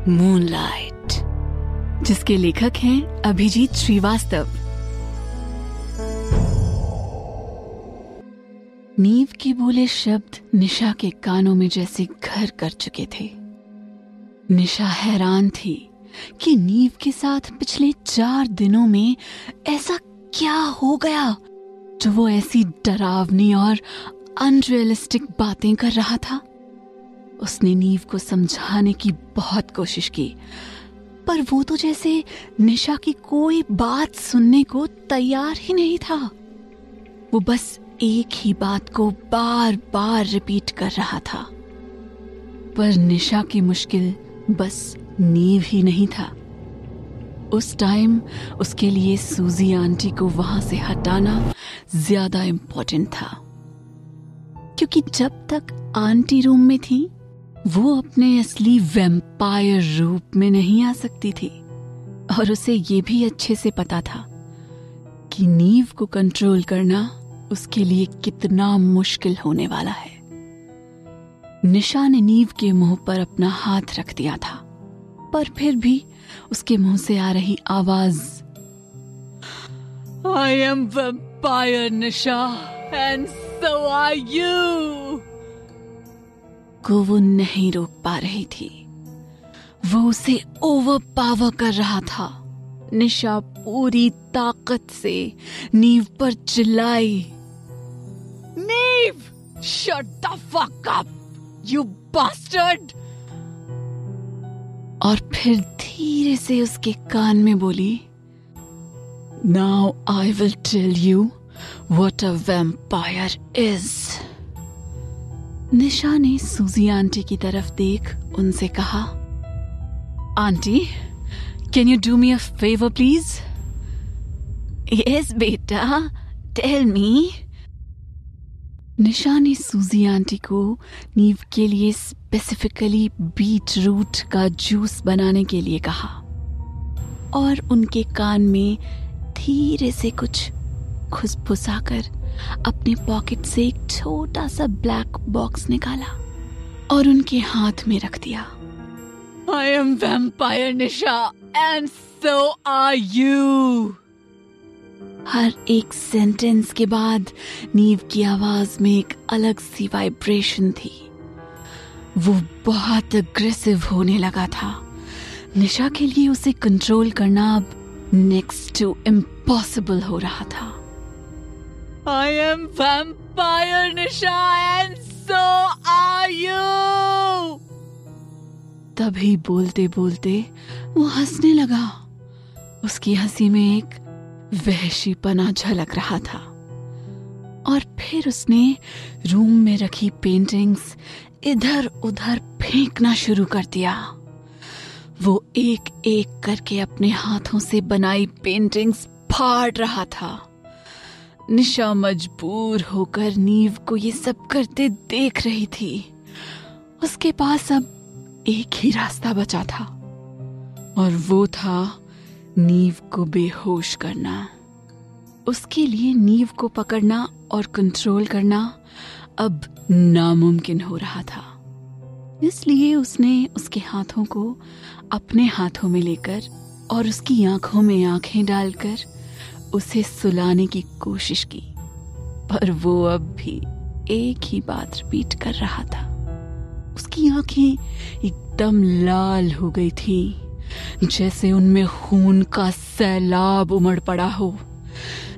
Moonlight, जिसके लेखक हैं अभिजीत श्रीवास्तव। नीव के बोले शब्द निशा के कानों में जैसे घर कर चुके थे। निशा हैरान थी कि नीव के साथ पिछले 4 दिनों में ऐसा क्या हो गया जो वो ऐसी डरावनी और अनरियलिस्टिक बातें कर रहा था। उसने नीव को समझाने की बहुत कोशिश की, पर वो तो जैसे निशा की कोई बात सुनने को तैयार ही नहीं था। वो बस एक ही बात को बार बार रिपीट कर रहा था। पर निशा की मुश्किल बस नीव ही नहीं था। उस टाइम उसके लिए सूजी आंटी को वहां से हटाना ज्यादा इम्पोर्टेंट था, क्योंकि जब तक आंटी रूम में थी वो अपने असली वैम्पायर रूप में नहीं आ सकती थी, और उसे ये भी अच्छे से पता था कि नीव को कंट्रोल करना उसके लिए कितना मुश्किल होने वाला है। निशा ने नीव के मुंह पर अपना हाथ रख दिया था, पर फिर भी उसके मुंह से आ रही आवाज I am vampire Nisha and so are you को वो नहीं रोक पा रही थी। वो उसे ओवर पावर कर रहा था। निशा पूरी ताकत से नीव पर चिल्लाई, नीव, shut the fuck up, you bastard! और फिर धीरे से उसके कान में बोली, Now I will tell you what a vampire is. निशा ने सूजी आंटी की तरफ देख उनसे कहा, aunty, can you do me a favor please? Yes बेटा, tell me. निशा ने सूजी आंटी को नीव के लिए स्पेसिफिकली बीट रूट का जूस बनाने के लिए कहा, और उनके कान में धीरे से कुछ खुसफुसाकर अपने पॉकेट से एक छोटा सा ब्लैक बॉक्स निकाला और उनके हाथ में रख दिया। I am vampire Nisha and so are you. हर एक सेंटेंस के बाद नीव की आवाज में एक अलग सी वाइब्रेशन थी। वो बहुत अग्रेसिव होने लगा था। निशा के लिए उसे कंट्रोल करना अब नेक्स्ट टू इम्पॉसिबल हो रहा था। I am vampire Nisha and so are you. तभी बोलते बोलते वो हंसने लगा। उसकी हंसी में एक वहशीपना झलक रहा था, और फिर उसने रूम में रखी पेंटिंग्स इधर उधर फेंकना शुरू कर दिया। वो एक एक करके अपने हाथों से बनाई पेंटिंग्स फाड़ रहा था। निशा मजबूर होकर नीव को ये सब करते देख रही थी। उसके पास अब एक ही रास्ता बचा था, और वो था नीव को बेहोश करना। उसके लिए नीव को पकड़ना और कंट्रोल करना अब नामुमकिन हो रहा था। इसलिए उसने उसके हाथों को अपने हाथों में लेकर और उसकी आंखों में आंखें डालकर उसे सुलाने की कोशिश की, पर वो अब भी एक ही बात रिपीट कर रहा था। उसकी आंखें एकदम लाल हो गई थी, जैसे उनमें खून का सैलाब उमड़ पड़ा हो।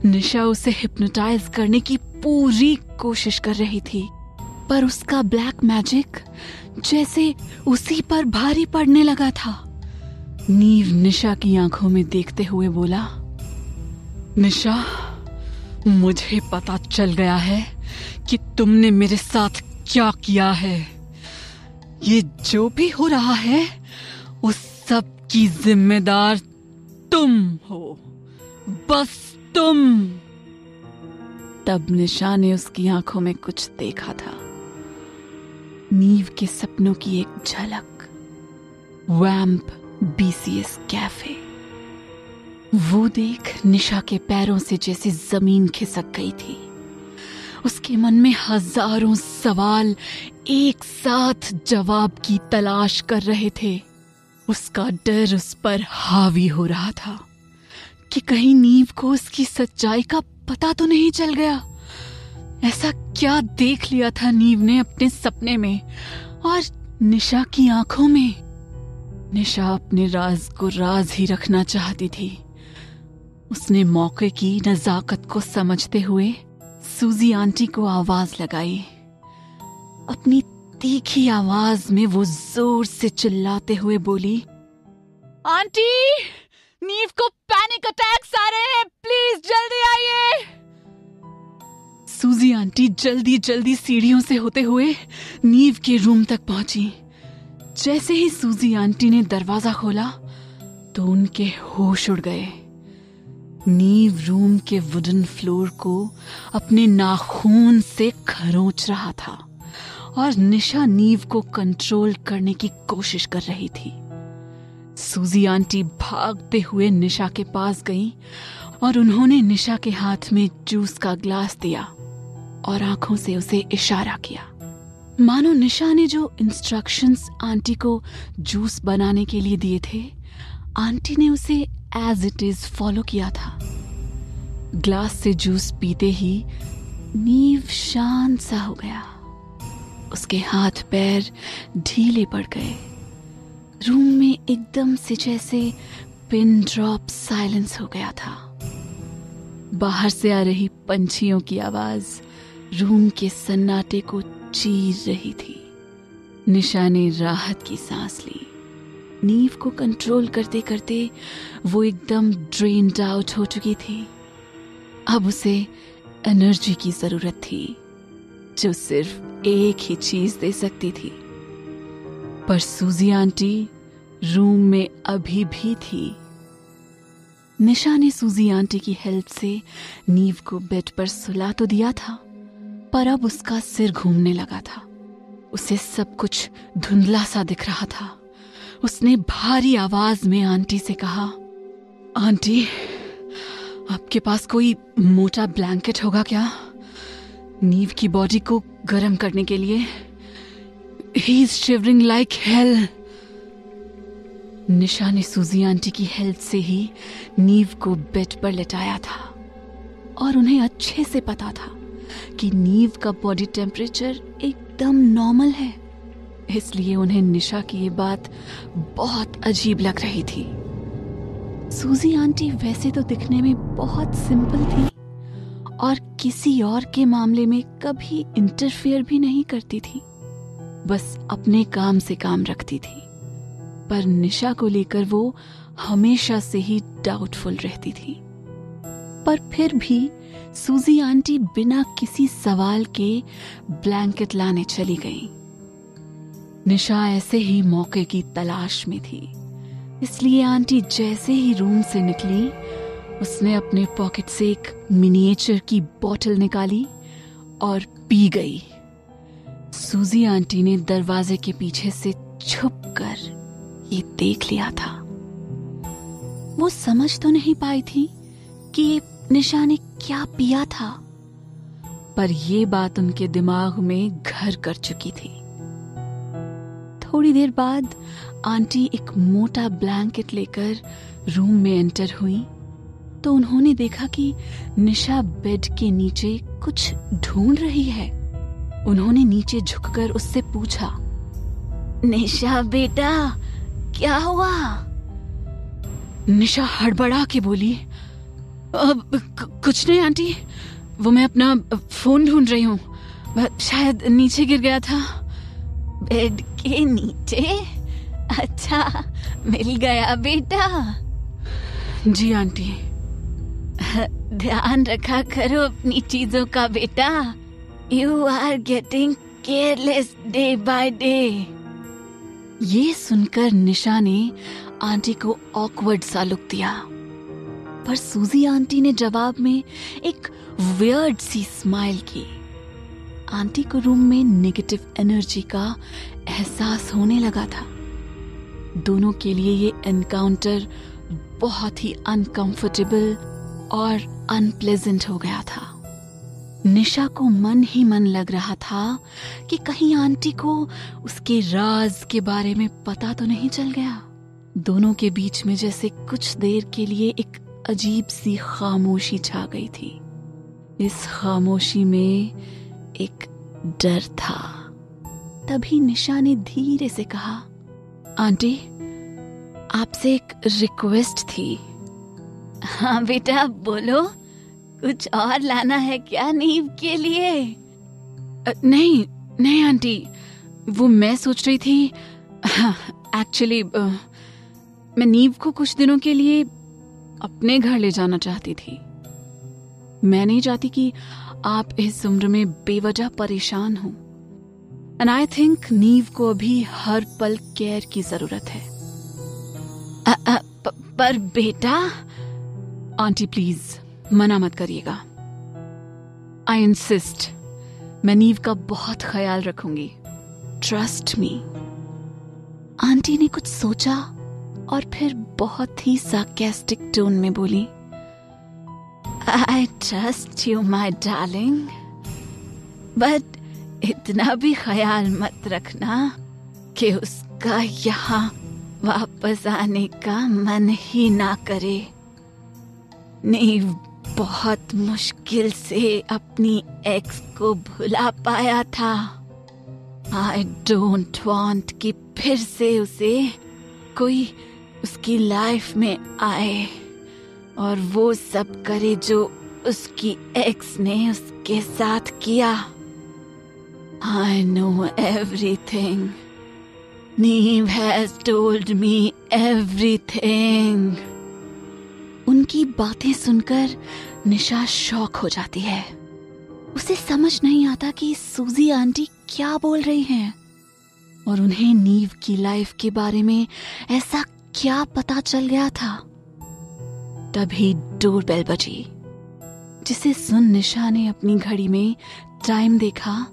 निशा उसे हिप्नोटाइज करने की पूरी कोशिश कर रही थी, पर उसका ब्लैक मैजिक जैसे उसी पर भारी पड़ने लगा था। नीव निशा की आंखों में देखते हुए बोला, निशा, मुझे पता चल गया है कि तुमने मेरे साथ क्या किया है। ये जो भी हो रहा है उस सब की जिम्मेदार तुम हो, बस तुम। तब निशा ने उसकी आंखों में कुछ देखा था, नीव के सपनों की एक झलक। वैम्प BCS कैफे। वो देख निशा के पैरों से जैसे जमीन खिसक गई थी। उसके मन में हजारों सवाल एक साथ जवाब की तलाश कर रहे थे। उसका डर उस पर हावी हो रहा था कि कहीं नीव को उसकी सच्चाई का पता तो नहीं चल गया। ऐसा क्या देख लिया था नीव ने अपने सपने में और निशा की आंखों में? निशा अपने राज को राज ही रखना चाहती थी। उसने मौके की नजाकत को समझते हुए सूजी आंटी को आवाज लगाई। अपनी तीखी आवाज में वो जोर से चिल्लाते हुए बोली, आंटी, नीव को पैनिक अटैक्स आ रहे हैं, प्लीज जल्दी आइए। सूजी आंटी जल्दी जल्दी सीढ़ियों से होते हुए नीव के रूम तक पहुंची। जैसे ही सूजी आंटी ने दरवाजा खोला तो उनके होश उड़ गए। नीव रूम के वुडन फ्लोर को अपने नाखून से खरोंच रहा था और निशा नीव को कंट्रोल करने की कोशिश कर रही थी। सूजी आंटी भागते हुए निशा के पास गईं और उन्होंने निशा के हाथ में जूस का ग्लास दिया और आंखों से उसे इशारा किया, मानो निशा ने जो इंस्ट्रक्शंस आंटी को जूस बनाने के लिए दिए थे, आंटी ने उसे एज इट इज फॉलो किया था। ग्लास से जूस पीते ही नीव शांत सा हो गया। उसके हाथ पैर ढीले पड़ गए। रूम में एकदम से जैसे पिन ड्रॉप साइलेंस हो गया था। बाहर से आ रही पंछियों की आवाज रूम के सन्नाटे को चीर रही थी। निशा ने राहत की सांस ली। नीव को कंट्रोल करते करते वो एकदम ड्रेन्ड आउट हो चुकी थी। अब उसे एनर्जी की जरूरत थी जो सिर्फ एक ही चीज दे सकती थी। पर सूजी आंटी रूम में अभी भी थी। निशा ने सूजी आंटी की हेल्प से नीव को बेड पर सुला तो दिया था, पर अब उसका सिर घूमने लगा था। उसे सब कुछ धुंधला सा दिख रहा था। उसने भारी आवाज में आंटी से कहा, आंटी, आपके पास कोई मोटा ब्लैंकेट होगा क्या, नीव की बॉडी को गर्म करने के लिए? He is shivering like hell. Nisha ने सूजी आंटी की हेल्प से ही नीव को बेड पर लेटाया था और उन्हें अच्छे से पता था कि नीव का बॉडी टेम्परेचर एकदम नॉर्मल है। इसलिए उन्हें निशा की ये बात बहुत अजीब लग रही थी। सूजी आंटी वैसे तो दिखने में बहुत सिंपल थी और किसी और के मामले में कभी इंटरफेयर भी नहीं करती थी, बस अपने काम से काम रखती थी। पर निशा को लेकर वो हमेशा से ही डाउटफुल रहती थी। पर फिर भी सूजी आंटी बिना किसी सवाल के ब्लैंकेट लाने चली गई। निशा ऐसे ही मौके की तलाश में थी, इसलिए आंटी जैसे ही रूम से निकली, उसने अपने पॉकेट से एक मिनिएचर की बोतल निकाली और पी गई। सूजी आंटी ने दरवाजे के पीछे से छुपकर ये देख लिया था। वो समझ तो नहीं पाई थी कि निशा ने क्या पिया था, पर ये बात उनके दिमाग में घर कर चुकी थी। थोड़ी देर बाद आंटी एक मोटा ब्लैंकेट लेकर रूम में एंटर हुई तो उन्होंने देखा कि निशा बेड के नीचे कुछ ढूंढ रही है। उन्होंने नीचे झुककर उससे पूछा, निशा बेटा, क्या हुआ? निशा हड़बड़ा के बोली, कुछ नहीं आंटी, वो मैं अपना फोन ढूंढ रही हूँ, शायद नीचे गिर गया था। बेड के नीचे? अच्छा, मिल गया बेटा? जी आंटी। ध्यान रखा करो अपनी चीजों का बेटा। You are getting careless day by day. ये सुनकर निशा ने आंटी को ऑकवर्ड सा लुक दिया, पर सूजी आंटी ने जवाब में एक वियर्ड सी स्माइल की। आंटी को रूम में नेगेटिव एनर्जी का एहसास होने लगा था। दोनों के लिए ये एनकाउंटर बहुत ही अनकंफर्टेबल और अनप्लेजेंट हो गया था। निशा को मन ही मन लग रहा था कि कहीं आंटी को उसके राज के बारे में पता तो नहीं चल गया। दोनों के बीच में जैसे कुछ देर के लिए एक अजीब सी खामोशी छा गई थी। इस खामोशी में एक डर था। तभी निशा ने धीरे से कहा, आंटी, आपसे एक रिक्वेस्ट थी। हाँ बेटा बोलो, कुछ और लाना है क्या नीव के लिए? नहीं नहीं आंटी, वो मैं सोच रही थी, एक्चुअली मैं नीव को कुछ दिनों के लिए अपने घर ले जाना चाहती थी। मैं नहीं चाहती कि आप इस उम्र में बेवजह परेशान हो। एंड आई थिंक नीव को अभी हर पल केयर की जरूरत है। पर बेटा। आंटी प्लीज मना मत करिएगा। आई इंसिस्ट, मैं नीव का बहुत ख्याल रखूंगी। Trust me. आंटी ने कुछ सोचा और फिर बहुत ही सार्केस्टिक टोन में बोली, I trust you, my darling. But इतना भी ख्याल मत रखना कि उसका यहाँ वापस आने का मन ही ना करे। नीव बहुत मुश्किल से अपनी एक्स को भुला पाया था। I don't want कि फिर से उसे कोई उसकी लाइफ में आए और वो सब करे जो उसकी एक्स ने उसके साथ किया। I know everything. Neve has told me everything. उनकी बातें सुनकर निशा शॉक हो जाती है। उसे समझ नहीं आता कि सूजी आंटी क्या बोल रही हैं और उन्हें नीव की लाइफ के बारे में ऐसा क्या पता चल गया था। तभी डोरबेल बजी, जिसे सुन निशा ने अपनी घड़ी में टाइम देखा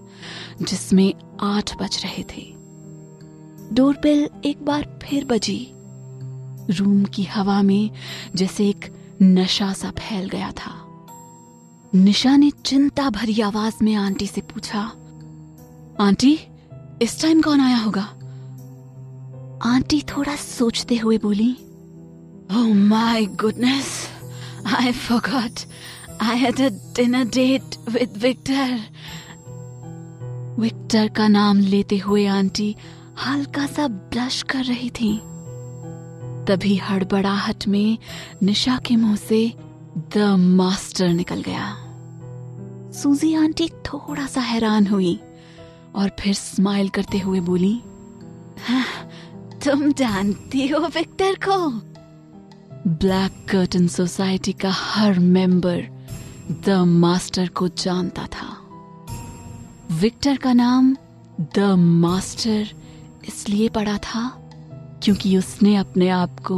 जिसमें 8 बज रहे थे। डोरबेल एक बार फिर बजी। रूम की हवा में जैसे एक नशा सा फैल गया था। निशा ने चिंता भरी आवाज में आंटी से पूछा, आंटी इस टाइम कौन आया होगा? आंटी थोड़ा सोचते हुए बोली, Oh my goodness, I forgot. I had a dinner date with Victor. Victor का नाम लेते हुए आंटी हल्का सा ब्लश कर रही थी। तभी हड़बड़ाहट में निशा के मुंह से द मास्टर निकल गया। सूजी आंटी थोड़ा सा हैरान हुई और फिर स्माइल करते हुए बोली, हाँ, तुम जानती हो विक्टर को? ब्लैक कर्टन सोसाइटी का हर मेंबर द मास्टर को जानता था। विक्टर का नाम द मास्टर इसलिए पड़ा था क्योंकि उसने अपने आप को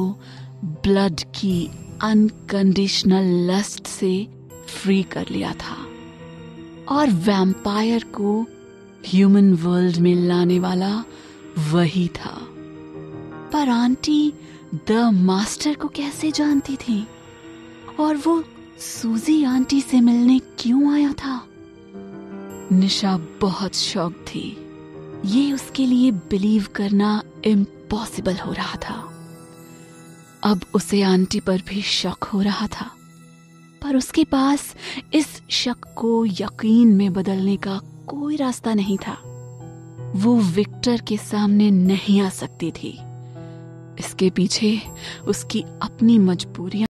ब्लड की अनकंडीशनल लस्ट से फ्री कर लिया था और वैम्पायर को ह्यूमन वर्ल्ड में लाने वाला वही था। पर आंटी द मास्टर को कैसे जानती थी और वो सूजी आंटी से मिलने क्यों आया था? निशा बहुत शॉक थी। ये उसके लिए बिलीव करना इम्पॉसिबल हो रहा था। अब उसे आंटी पर भी शक हो रहा था, पर उसके पास इस शक को यकीन में बदलने का कोई रास्ता नहीं था। वो विक्टर के सामने नहीं आ सकती थी। इसके पीछे उसकी अपनी मजबूरियां